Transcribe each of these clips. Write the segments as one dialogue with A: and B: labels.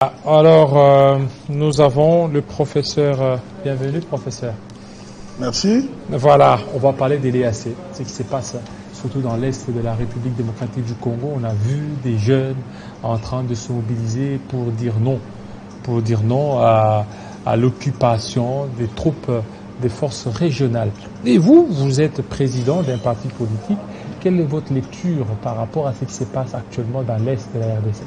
A: Alors, nous avons le professeur. Bienvenue, professeur.
B: Merci.
A: Voilà, on va parler des l'EAC, ce qui se passe surtout dans l'Est de la République démocratique du Congo. On a vu des jeunes en train de se mobiliser pour dire non à l'occupation des troupes des forces régionales. Et vous, vous êtes président d'un parti politique. Quelle est votre lecture par rapport à ce qui se passe actuellement dans l'Est de la RDC?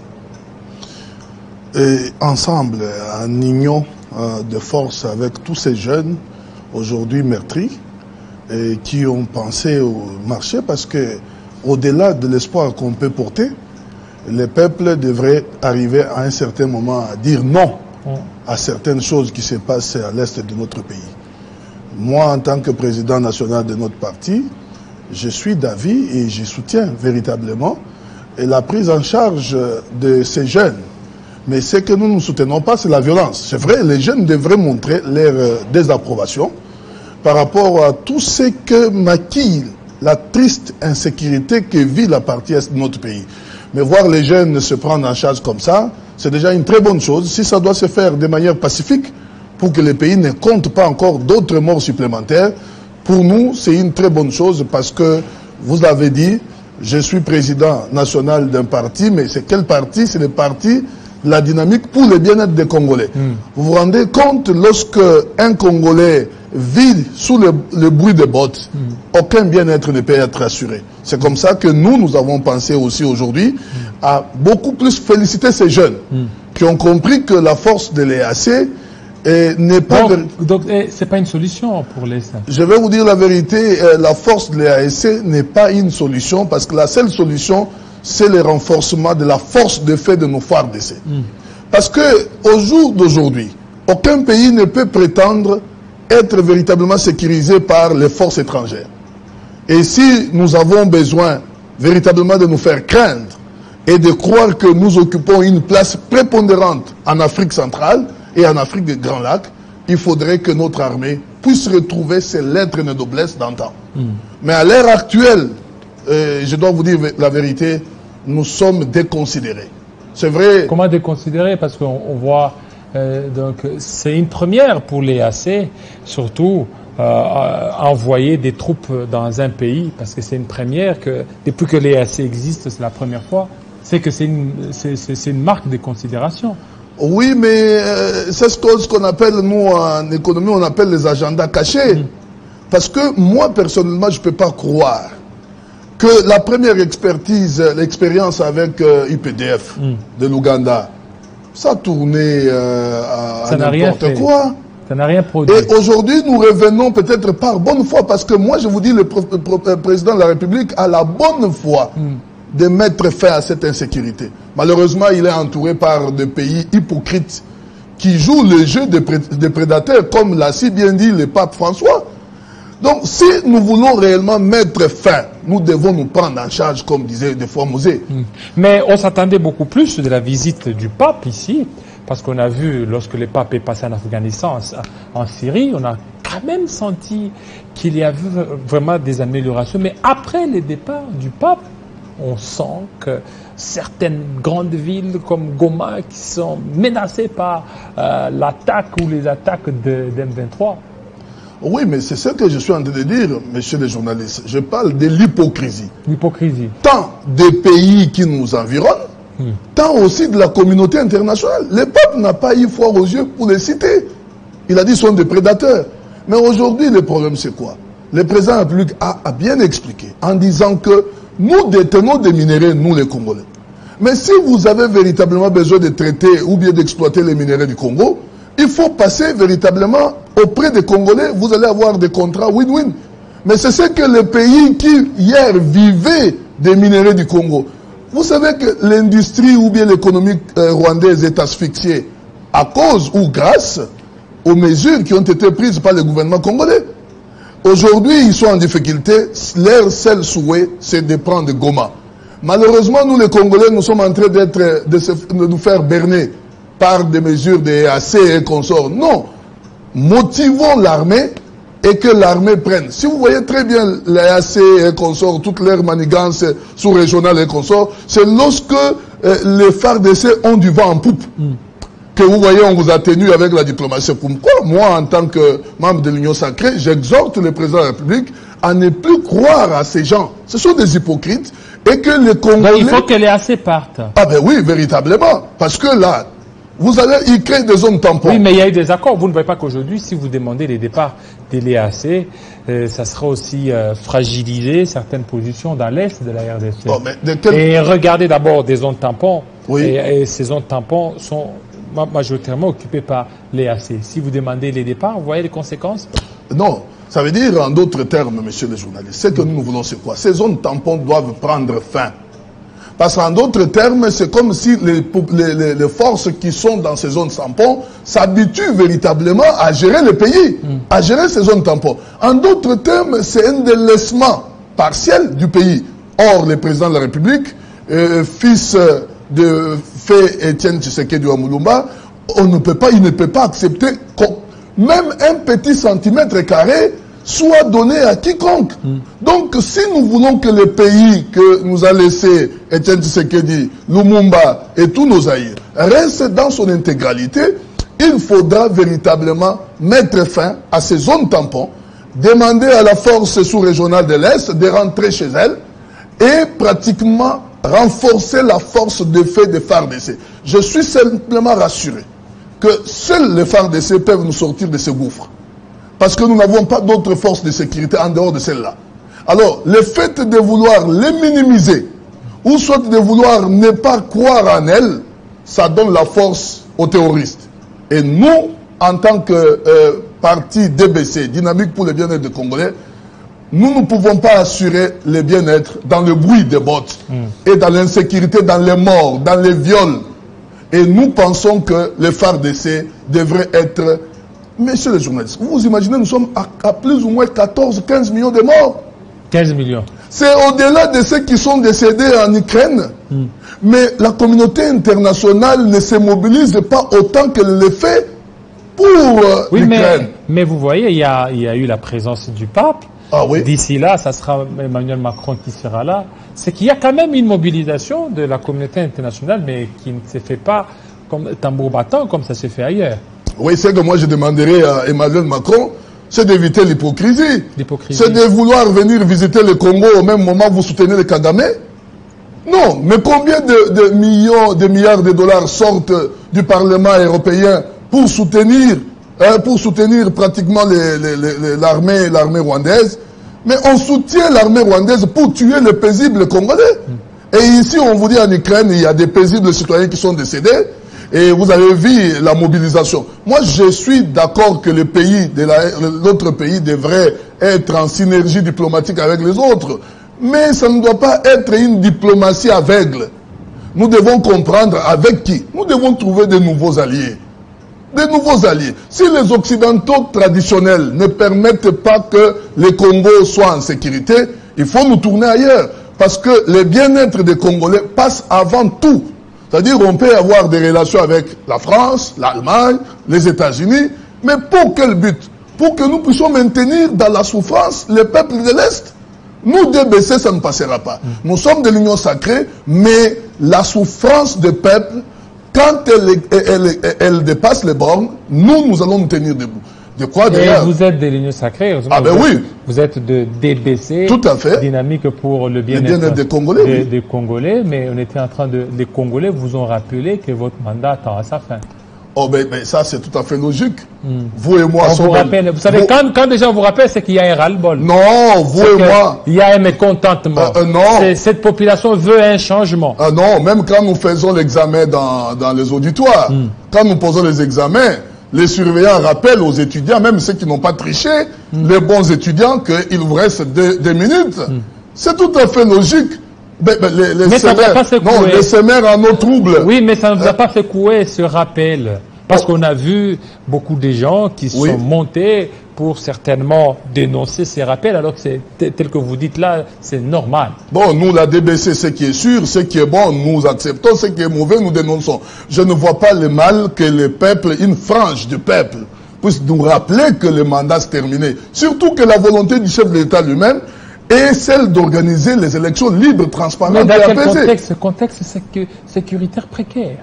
B: Et ensemble, en union de force avec tous ces jeunes, aujourd'hui meurtris, et qui ont pensé au marché, parce que au-delà de l'espoir qu'on peut porter, les peuples devraient arriver à un certain moment à dire non à certaines choses qui se passent à l'est de notre pays. Moi, en tant que président national de notre parti, je suis d'avis et je soutiens véritablement la prise en charge de ces jeunes. Mais ce que nous ne soutenons pas, c'est la violence. C'est vrai, les jeunes devraient montrer leur désapprobation par rapport à tout ce que maquille la triste insécurité que vit la partie est de notre pays. Mais voir les jeunes se prendre en charge comme ça, c'est déjà une très bonne chose. Si ça doit se faire de manière pacifique, pour que le pays ne compte pas encore d'autres morts supplémentaires, pour nous, c'est une très bonne chose parce que, vous l'avez dit, je suis président national d'un parti, mais c'est quel parti? C'est le parti la dynamique pour le bien-être des Congolais. Vous vous rendez compte, lorsque un Congolais vit sous le bruit des bottes, aucun bien-être ne peut être assuré. C'est comme ça que nous avons pensé aussi aujourd'hui à beaucoup plus féliciter ces jeunes qui ont compris que la force de l'EAC n'est pas...
A: Donc c'est pas une solution pour l'Est.
B: Je vais vous dire la vérité, la force de l'EAC n'est pas une solution parce que la seule solution, c'est le renforcement de la force de fait de nos FARDC. Parce que au jour d'aujourd'hui, aucun pays ne peut prétendre être véritablement sécurisé par les forces étrangères. Et si nous avons besoin véritablement de nous faire craindre et de croire que nous occupons une place prépondérante en Afrique centrale et en Afrique des Grands Lacs, il faudrait que notre armée puisse retrouver ses lettres de noblesse d'antan. Mais à l'heure actuelle, je dois vous dire la vérité, nous sommes déconsidérés. C'est vrai.
A: Comment déconsidérés? Parce qu'on voit, donc c'est une première pour l'EAC, surtout envoyer des troupes dans un pays, parce que c'est une première que depuis que l'EAC existe, c'est la première fois. C'est que c'est une marque de considération.
B: Oui, mais c'est ce qu'on appelle, nous, en économie, on appelle les agendas cachés. Parce que moi, personnellement, je ne peux pas croire que la première expertise, l'expérience avec IPDF de l'Ouganda, ça tournait à n'importe quoi.
A: Ça n'a rien produit.
B: Et aujourd'hui, nous revenons peut-être par bonne foi, parce que moi, je vous dis, le président de la République a la bonne foi de mettre fin à cette insécurité. Malheureusement, il est entouré par des pays hypocrites qui jouent le jeu des prédateurs, comme l'a si bien dit le pape François. Donc, si nous voulons réellement mettre fin, nous devons nous prendre en charge, comme disait des fois Mosée.
A: Mais on s'attendait beaucoup plus de la visite du pape ici, parce qu'on a vu, lorsque le pape est passé en Afghanistan, en Syrie, on a quand même senti qu'il y avait vraiment des améliorations. Mais après le départ du pape, on sent que certaines grandes villes comme Goma qui sont menacées par l'attaque ou les attaques de M23.
B: Oui, mais c'est ce que je suis en train de dire, messieurs les journalistes. Je parle de l'hypocrisie.
A: L'hypocrisie.
B: Tant des pays qui nous environnent, tant aussi de la communauté internationale. Le peuple n'a pas eu foi aux yeux pour les citer. Il a dit qu'ils sont des prédateurs. Mais aujourd'hui, le problème, c'est quoi? Le président de la République a bien expliqué en disant que nous détenons des minéraux, nous les Congolais. Mais si vous avez véritablement besoin de traiter ou bien d'exploiter les minéraux du Congo, il faut passer véritablement auprès des Congolais, vous allez avoir des contrats win-win. Mais c'est ce que les pays qui, hier, vivaient des minéraux du Congo. Vous savez que l'industrie ou bien l'économie rwandaise est asphyxiée à cause ou grâce aux mesures qui ont été prises par le gouvernement congolais. Aujourd'hui, ils sont en difficulté. Leur seul souhait, c'est de prendre Goma. Malheureusement, nous les Congolais, nous sommes en train de nous faire berner par des mesures de EAC et consorts. Non. Motivons l'armée et que l'armée prenne. Si vous voyez très bien l'EAC et consorts, toutes leurs manigances sous-régionales et consorts, c'est lorsque les FARDC ont du vent en poupe. que vous voyez, on vous a tenu avec la diplomatie. Pourquoi moi, en tant que membre de l'Union sacrée, j'exhorte le président de la République à ne plus croire à ces gens. Ce sont des hypocrites et que les Congolais...
A: il faut que les AC partent.
B: Ah ben oui, véritablement. Parce que là, vous allez y créer des zones tampons.
A: Oui, mais il y a eu des accords. Vous ne voyez pas qu'aujourd'hui, si vous demandez les départs des l'EAC, ça sera aussi fragiliser certaines positions dans l'Est de la RDC.
B: Oh, mais
A: Et regardez d'abord des zones tampons.
B: Oui.
A: Et ces zones tampons sont majoritairement occupées par l'EAC. Si vous demandez les départs, vous voyez les conséquences?
B: Non, ça veut dire en d'autres termes, messieurs les journalistes, ce que nous voulons, c'est quoi? Ces zones tampons doivent prendre fin. Parce qu'en d'autres termes, c'est comme si les forces qui sont dans ces zones tampons s'habituent véritablement à gérer le pays, à gérer ces zones tampons. En d'autres termes, c'est un délaissement partiel du pays. Or, le président de la République, fils de Fé Étienne Tshisekedi Wamulumba, il ne peut pas accepter même un petit centimètre carré soit donné à quiconque. Donc, si nous voulons que le pays que nous a laissé Étienne Tshisekedi, Lumumba et tous nos aïeux reste dans son intégralité, il faudra véritablement mettre fin à ces zones tampons, demander à la force sous-régionale de l'Est de rentrer chez elle et pratiquement renforcer la force de fait des FARDC. Je suis simplement rassuré que seuls les FARDC peuvent nous sortir de ce gouffre. Parce que nous n'avons pas d'autres forces de sécurité en dehors de celle-là. Alors, le fait de vouloir les minimiser, ou soit de vouloir ne pas croire en elles, ça donne la force aux terroristes. Et nous, en tant que parti DBC, Dynamique pour le bien-être des Congolais, nous ne pouvons pas assurer le bien-être dans le bruit des bottes, et dans l'insécurité, dans les morts, dans les viols. Et nous pensons que les FARDC devraient être... Messieurs les journalistes, vous imaginez, nous sommes à plus ou moins 14-15 millions de morts.
A: 15 millions.
B: C'est au-delà de ceux qui sont décédés en Ukraine. Mais la communauté internationale ne se mobilise pas autant qu'elle le fait pour l'Ukraine.
A: Mais vous voyez, il y a eu la présence du pape.
B: Ah oui.
A: D'ici là, ça sera Emmanuel Macron qui sera là. C'est qu'il y a quand même une mobilisation de la communauté internationale, mais qui ne se fait pas comme tambour battant comme ça se fait ailleurs.
B: Oui, c'est que moi je demanderais à Emmanuel Macron, c'est d'éviter l'hypocrisie. C'est de vouloir venir visiter le Congo au même moment où vous soutenez le Kagame. Non, mais combien de milliards de dollars sortent du Parlement européen pour soutenir pratiquement l'armée rwandaise? Mais on soutient l'armée rwandaise pour tuer les paisibles Congolais. Et ici, on vous dit en Ukraine, il y a des paisibles citoyens qui sont décédés. Et vous avez vu la mobilisation. Moi, je suis d'accord que l'autre pays devrait être en synergie diplomatique avec les autres. Mais ça ne doit pas être une diplomatie aveugle. Nous devons comprendre avec qui. Nous devons trouver de nouveaux alliés. Des nouveaux alliés. Si les Occidentaux traditionnels ne permettent pas que le Congo soit en sécurité, il faut nous tourner ailleurs. Parce que le bien-être des Congolais passe avant tout. C'est-à-dire qu'on peut avoir des relations avec la France, l'Allemagne, les États-Unis, mais pour quel but? Pour que nous puissions maintenir dans la souffrance les peuples de l'Est. Nous, DBC, ça ne passera pas. Nous sommes de l'Union sacrée, mais la souffrance des peuples, quand elle dépasse les bornes, nous allons nous tenir debout. De quoi d'ailleurs?
A: Vous êtes de l'Union sacrée.
B: Ah ben oui.
A: Vous êtes de DBC.
B: Tout à fait.
A: Dynamique pour le bien-être
B: des Congolais.
A: Des Congolais, mais on était en train de... Les Congolais vous ont rappelé que votre mandat tend à sa fin.
B: Oh ben ça c'est tout à fait logique. Vous et moi...
A: Vous savez, quand des gens vous rappellent, c'est qu'il y a un ras-le-bol.
B: Non, vous et moi...
A: Il y a un mécontentement.
B: Non.
A: Cette population veut un changement.
B: Non, même quand nous faisons l'examen dans les auditoires, quand nous posons les examens, les surveillants rappellent aux étudiants, même ceux qui n'ont pas triché, les bons étudiants, qu'il vous reste 2 minutes. C'est tout à fait logique. Les sémères en eau trouble.
A: Oui, mais ça ne vous a pas fait couer ce rappel. Parce qu'on a vu beaucoup de gens qui sont montés pour certainement dénoncer ces rappels, alors que c'est tel que vous dites là, c'est normal. Bon,
B: nous, la DBC, ce qui est sûr, ce qui est bon, nous acceptons, ce qui est mauvais, nous dénonçons. Je ne vois pas le mal que le peuple, une frange du peuple, puisse nous rappeler que le mandat s'est terminé. Surtout que la volonté du chef de l'État lui-même est celle d'organiser les élections libres, transparentes et apaisées.
A: Dans quel contexte? Ce contexte sécuritaire précaire.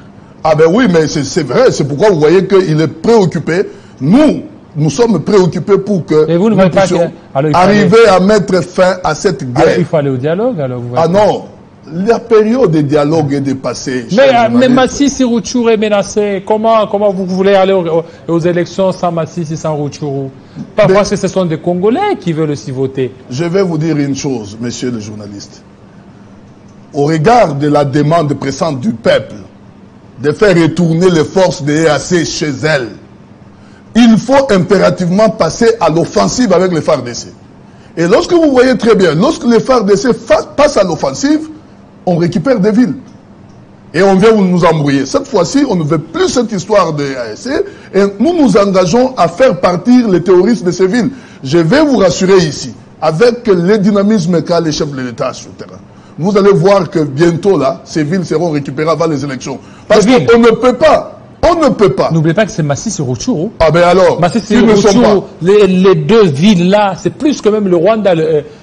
B: Ah ben oui, mais c'est vrai. C'est pourquoi vous voyez qu'il est préoccupé. Nous sommes préoccupés pour que nous puissions arriver à mettre fin à cette guerre.
A: Alors, il faut aller au dialogue. Alors,
B: ah non, la période de dialogue est dépassée.
A: Mais Massissi Rutshuru est menacé. Comment vous voulez aller aux élections sans Massissi, sans Rutshuru? Parfois, ce sont des Congolais qui veulent aussi voter.
B: Je vais vous dire une chose, monsieur le journaliste. Au regard de la demande pressante du peuple de faire retourner les forces de EAC chez elles, il faut impérativement passer à l'offensive avec les FARDC. Et lorsque vous voyez très bien, lorsque les FARDC passent à l'offensive, on récupère des villes. Et on vient nous embrouiller. Cette fois-ci, on ne veut plus cette histoire de EAC et nous nous engageons à faire partir les terroristes de ces villes. Je vais vous rassurer ici, avec le dynamisme qu'a les chefs de l'État sur le terrain. Vous allez voir que bientôt, là, ces villes seront récupérées avant les élections. Parce qu'on ne peut pas. On ne peut pas.
A: N'oubliez pas que c'est Massissi Rutshuru.
B: Ah ben alors,
A: Massissi Rutshuru, les deux villes-là, c'est plus que même le Rwanda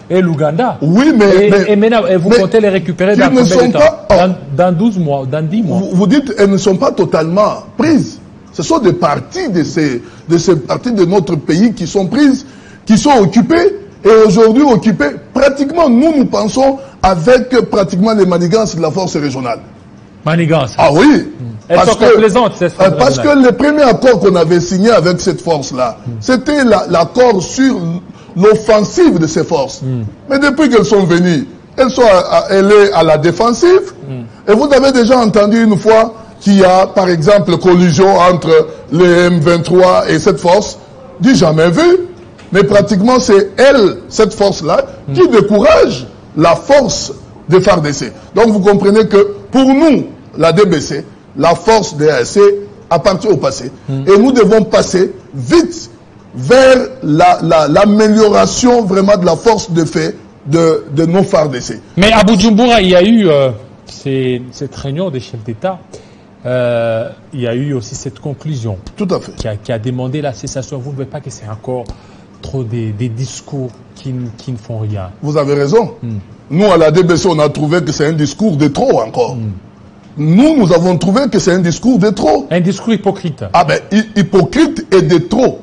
A: et l'Ouganda.
B: Oui, mais...
A: Et maintenant, vous comptez les récupérer dans combien de temps? Dans 12 mois, dans 10 mois.
B: Vous dites elles ne sont pas totalement prises. Ce sont des parties de ces parties de notre pays qui sont prises, qui sont occupées. Et aujourd'hui occupées, pratiquement, nous pensons avec pratiquement les manigances de la force régionale.
A: Manigances?
B: Ah oui.
A: Elles sont complaisantes, cette force
B: parce que le premier accord qu'on avait signé avec cette force-là, c'était l'accord sur l'offensive de ces forces. Mais depuis qu'elles sont venues, elle est à la défensive. Et vous avez déjà entendu une fois qu'il y a, par exemple, collision entre les M23 et cette force, du jamais vu. Mais pratiquement, c'est elle, cette force-là, qui décourage la force des FARDC. Donc vous comprenez que pour nous, la DBC, la force des EAC appartient au passé. Et nous devons passer vite vers l'amélioration vraiment de la force de fait de nos FARDC.
A: Mais à Bujumbura, il y a eu cette réunion des chefs d'État. Il y a eu aussi cette conclusion.
B: Tout à fait.
A: Qui a demandé la cessation. Vous ne voyez pas que c'est encore trop des discours qui ne font rien? Vous
B: avez raison. Nous, à la DBC, on a trouvé que c'est un discours de trop encore. Nous avons trouvé que c'est un discours de trop.
A: Un discours hypocrite.
B: Ah ben, hypocrite et de trop.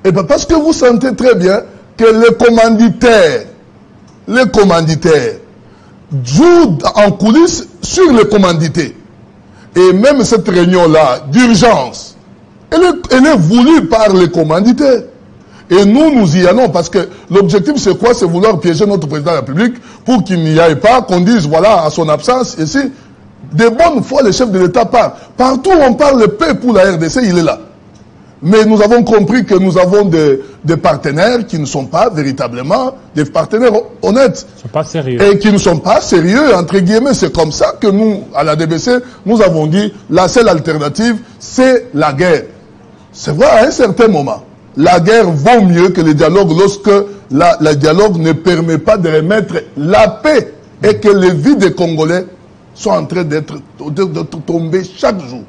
B: Et ben parce que vous sentez très bien que les commanditaires jouent en coulisses sur les commandités. Et même cette réunion-là, d'urgence, elle est voulue par les commanditaires. Et nous y allons parce que l'objectif c'est quoi? C'est vouloir piéger notre président de la République pour qu'il n'y aille pas, qu'on dise voilà, à son absence, ici, de bonne foi, le chef de l'État part. Partout où on parle le paix pour la RDC, il est là. Mais nous avons compris que nous avons des partenaires qui ne sont pas véritablement des partenaires honnêtes.
A: Ils ne sont pas sérieux.
B: Et qui ne sont pas sérieux, entre guillemets. C'est comme ça que nous, à la DBC, nous avons dit la seule alternative, c'est la guerre. C'est vrai, à un certain moment, la guerre vaut mieux que le dialogue lorsque le dialogue ne permet pas de remettre la paix et que les vies des Congolais sont en train d'être tombées chaque jour.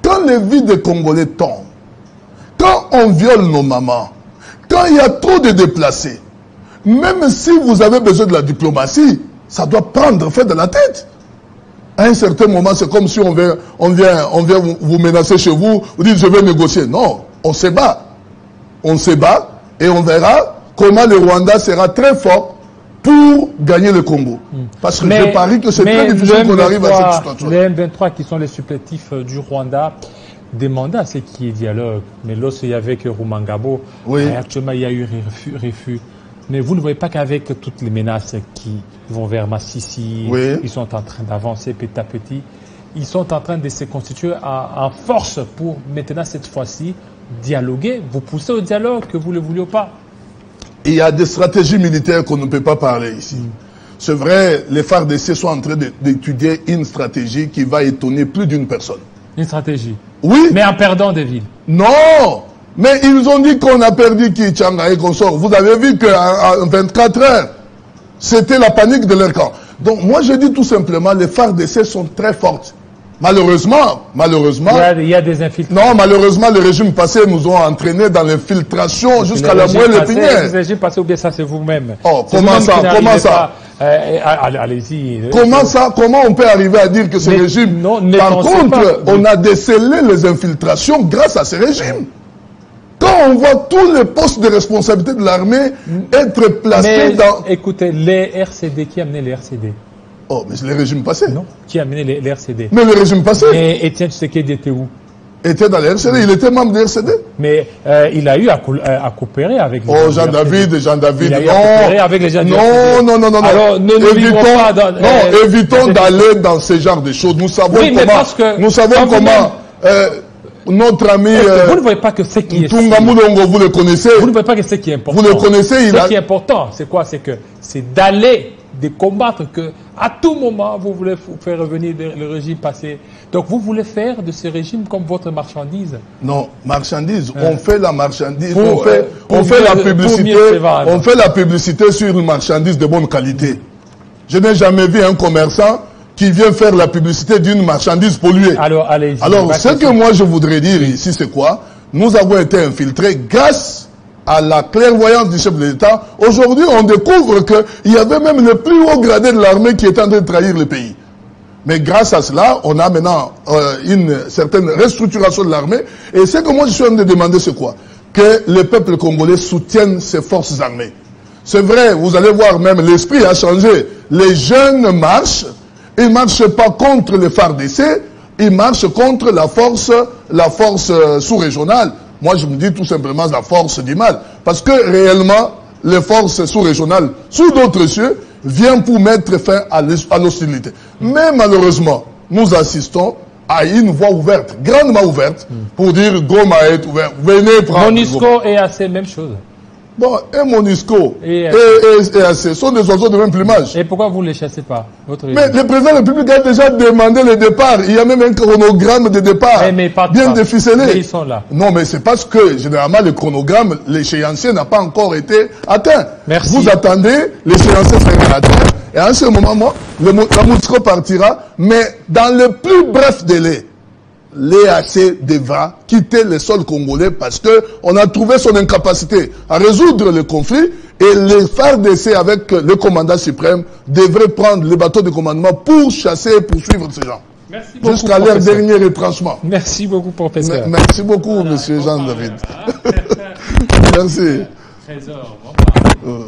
B: Quand les vies des Congolais tombent, quand on viole nos mamans, quand il y a trop de déplacés, même si vous avez besoin de la diplomatie, ça doit prendre fait de la tête. À un certain moment, c'est comme si on vient vous menacer chez vous, vous dites je vais négocier. Non, on se bat. On se bat et on verra comment le Rwanda sera très fort pour gagner le Congo. Parce que je parie que c'est très difficile qu'on arrive à cette situation.
A: Les M23 qui sont les supplétifs du Rwanda demandaient à ce qu'il y ait dialogue. Mais lorsqu'il y avait que Rumangabo, actuellement il y a eu refus. Mais vous ne voyez pas qu'avec toutes les menaces qui vont vers Massissi, ils sont en train d'avancer petit à petit. Ils sont en train de se constituer en force pour maintenant cette fois-ci dialoguer. Vous poussez au dialogue, que vous le vouliez ou pas.
B: Il y a des stratégies militaires qu'on ne peut pas parler ici. C'est vrai, les FARDC sont en train d'étudier une stratégie qui va étonner plus d'une personne.
A: Une stratégie?
B: Oui.
A: Mais en perdant des villes?
B: Non. Mais ils ont dit qu'on a perdu Kichanga et qu'on sort. Vous avez vu qu'en 24 heures, c'était la panique de leur camp. Donc moi je dis tout simplement, les FARDC sont très fortes. Malheureusement,
A: il y a des infiltrations.
B: Non, malheureusement, le régime passé nous ont entraînés dans l'infiltration jusqu'à la moelle épinière.
A: Le régime passé ou bien ça, c'est vous-même?
B: Oh, comment ça?
A: Allez-y.
B: Comment on peut arriver à dire que ce régime... Par contre, on a décelé les infiltrations grâce à ce régime. Quand on voit tous les postes de responsabilité de l'armée être placés dans...
A: Écoutez, les RCD, qui a amené les RCD?
B: Oh, mais c'est le régime passé.
A: Non, qui a amené les RCD?
B: Mais le régime passé.
A: Et Étienne Tshisekedi était où?
B: Était dans les RCD, il était membre des RCD.
A: Mais il a eu à coopérer avec les
B: gens Jean-David,
A: il a eu
B: non.
A: À coopérer avec les gens
B: non.
A: Alors,
B: évitons d'aller dans ce genre de choses. Nous savons comment notre ami...
A: vous ne voyez pas que ce qui est...
B: Tunga Moulongo, vous le connaissez.
A: Vous ne voyez pas que ce qui est important.
B: Vous le connaissez.
A: Ce qui est important, c'est quoi? C'est d'aller, de combattre que à tout moment, vous voulez faire revenir le régime passé. Donc, vous voulez faire de ce régime comme votre marchandise. Non,
B: marchandise. On fait la marchandise. On fait la publicité. On fait la publicité sur une marchandise de bonne qualité. Je n'ai jamais vu un commerçant qui vient faire la publicité d'une marchandise polluée. Alors, ce que moi je voudrais dire ici, c'est quoi? Nous avons été infiltrés grâce à la clairvoyance du chef de l'État. Aujourd'hui, on découvre qu'il y avait même le plus haut gradé de l'armée qui était en train de trahir le pays. Mais grâce à cela, on a maintenant une certaine restructuration de l'armée. Et ce que moi je suis en train de demander, c'est quoi? Que le peuple congolais soutienne ses forces armées. C'est vrai, vous allez voir même, l'esprit a changé. Les jeunes marchent. Ils ne marchent pas contre les FARDC, ils marchent contre la force sous-régionale. Moi, je me dis tout simplement la force du mal. Parce que réellement, les forces sous-régionales, sous d'autres cieux, viennent pour mettre fin à l'hostilité. Mais malheureusement, nous assistons à une voie ouverte, grandement ouverte, pour dire Goma est ouvert, venez prendre.
A: MONUSCO et AC, même chose.
B: Bon, et MONUSCO et AC sont des oiseaux de même plumage.
A: Et pourquoi vous ne les chassez pas?
B: Mais le président de la République a déjà demandé le départ. Il y a même un chronogramme de départ bien déficelé.
A: Mais ils sont là.
B: Non, mais c'est parce que, généralement, le chronogramme, l'échéancier n'a pas encore été atteint.
A: Merci.
B: Vous attendez, l'échéancier sera atteint. Et en ce moment, la MONUSCO partira. Mais dans le plus bref délai, l'EAC devra quitter le sol congolais parce que on a trouvé son incapacité à résoudre le conflit et les FARDC avec le commandant suprême devraient prendre les bateaux de commandement pour chasser et poursuivre ces gens. Jusqu'à leur dernier retranchement.
A: Merci beaucoup, professeur.
B: Merci beaucoup, monsieur Jean-David. Merci.
A: Trésor, bon.